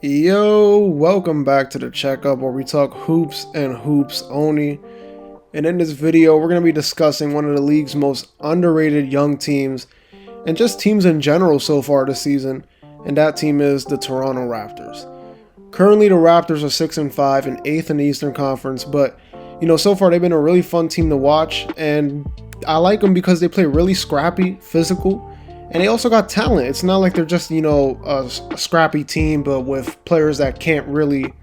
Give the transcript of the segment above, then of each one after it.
Yo, welcome back to the checkup where we talk hoops and hoops only. And in this video, we're going to be discussing one of the league's most underrated young teams and just teams in general so far this season, and that team is the Toronto Raptors. Currently, the Raptors are 6-5 and 8th in the Eastern Conference, but so far they've been a really fun team to watch, and I like them because they play really scrappy, physical, and they also got talent. It's not like they're just, a scrappy team, but with players that can't really,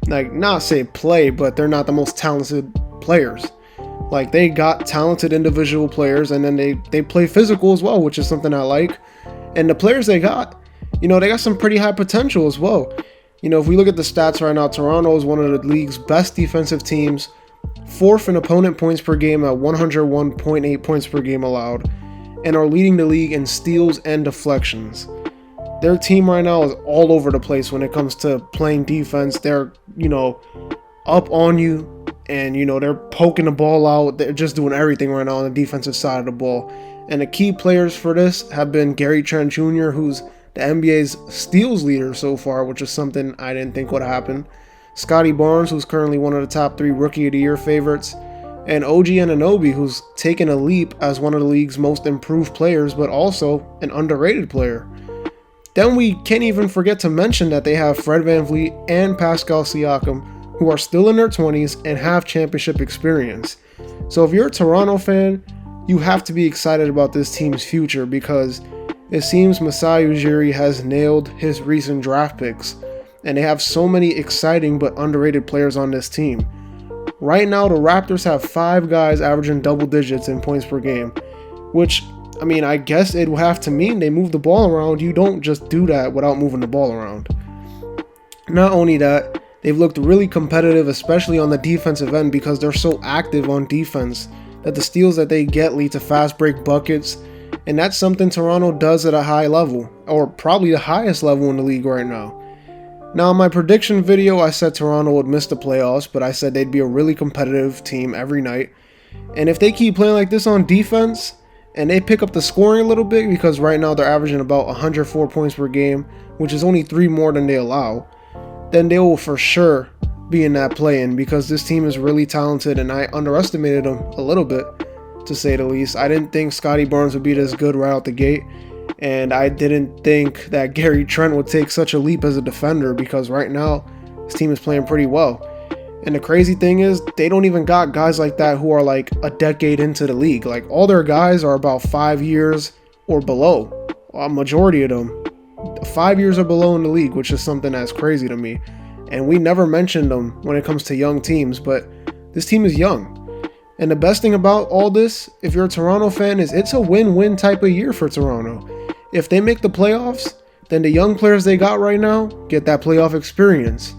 not say play, but they're not the most talented players. Like, they got talented individual players, and then they play physical as well, which is something I like. And the players they got, they got some pretty high potential as well. If we look at the stats right now, Toronto is one of the league's best defensive teams, 4th in opponent points per game at 101.8 points per game allowed, and are leading the league in steals and deflections. Their team right now is all over the place when it comes to playing defense. They're, up on you, and, they're poking the ball out. They're just doing everything right now on the defensive side of the ball. And the key players for this have been Gary Trent Jr., who's the NBA's steals leader so far, which is something I didn't think would happen. Scotty Barnes, who's currently one of the top 3 Rookie of the Year favorites. And OG Anunoby, who's taken a leap as one of the league's most improved players, but also an underrated player. Then we can't even forget to mention that they have Fred VanVleet and Pascal Siakam, who are still in their 20s and have championship experience. So if you're a Toronto fan, you have to be excited about this team's future, because it seems Masai Ujiri has nailed his recent draft picks, and they have so many exciting but underrated players on this team. Right now, the Raptors have 5 guys averaging double digits in points per game, which, I guess it will have to mean they move the ball around. You don't just do that without moving the ball around. Not only that, they've looked really competitive, especially on the defensive end, because they're so active on defense that the steals that they get lead to fast break buckets, and that's something Toronto does at a high level, or probably the highest level in the league right now. Now, in my prediction video, I said Toronto would miss the playoffs, but I said they'd be a really competitive team every night. And if they keep playing like this on defense, and they pick up the scoring a little bit, because right now they're averaging about 104 points per game, which is only 3 more than they allow, then they will for sure be in that play-in, because this team is really talented, and I underestimated them a little bit, to say the least. I didn't think Scotty Barnes would be this good right out the gate. And I didn't think that Gary Trent would take such a leap as a defender, because right now his team is playing pretty well. And the crazy thing is, they don't even got guys like that who are like a decade into the league. Like, all their guys are about 5 years or below. A majority of them 5 years or below in the league, which is something that's crazy to me. And we never mentioned them when it comes to young teams, but this team is young. And the best thing about all this, if you're a Toronto fan, is it's a win-win type of year for Toronto. If they make the playoffs, then the young players they got right now get that playoff experience.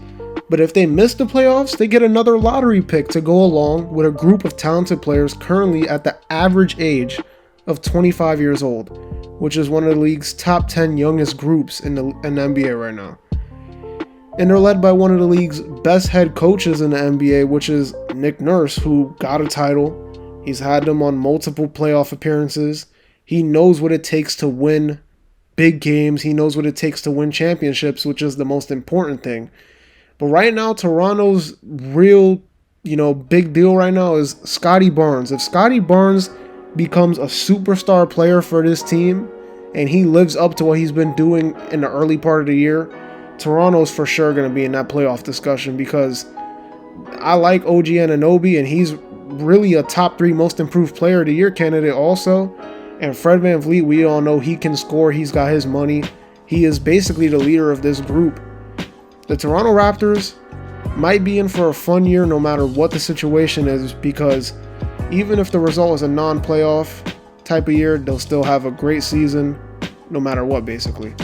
But if they miss the playoffs, they get another lottery pick to go along with a group of talented players currently at the average age of 25 years old, which is one of the league's top 10 youngest groups in the NBA right now. And they're led by one of the league's best head coaches in the NBA, which is Nick Nurse, who got a title. He's had them on multiple playoff appearances. He knows what it takes to win big games. He knows what it takes to win championships, which is the most important thing. But right now, Toronto's real, big deal right now is Scotty Barnes. If Scotty Barnes becomes a superstar player for this team, and he lives up to what he's been doing in the early part of the year, Toronto's for sure going to be in that playoff discussion, because I like OG Anunoby, and he's really a top 3 most improved player of the year candidate also. And Fred VanVleet, we all know he can score. He's got his money. He is basically the leader of this group. The Toronto Raptors might be in for a fun year no matter what the situation is, because even if the result is a non-playoff type of year, they'll still have a great season no matter what, basically.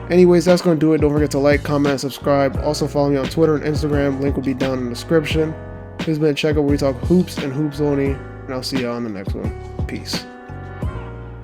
Anyways, that's going to do it. Don't forget to like, comment, and subscribe. Also follow me on Twitter and Instagram. Link will be down in the description. This has been a checkup where we talk hoops and hoops only, and I'll see y'all on the next one. Peace.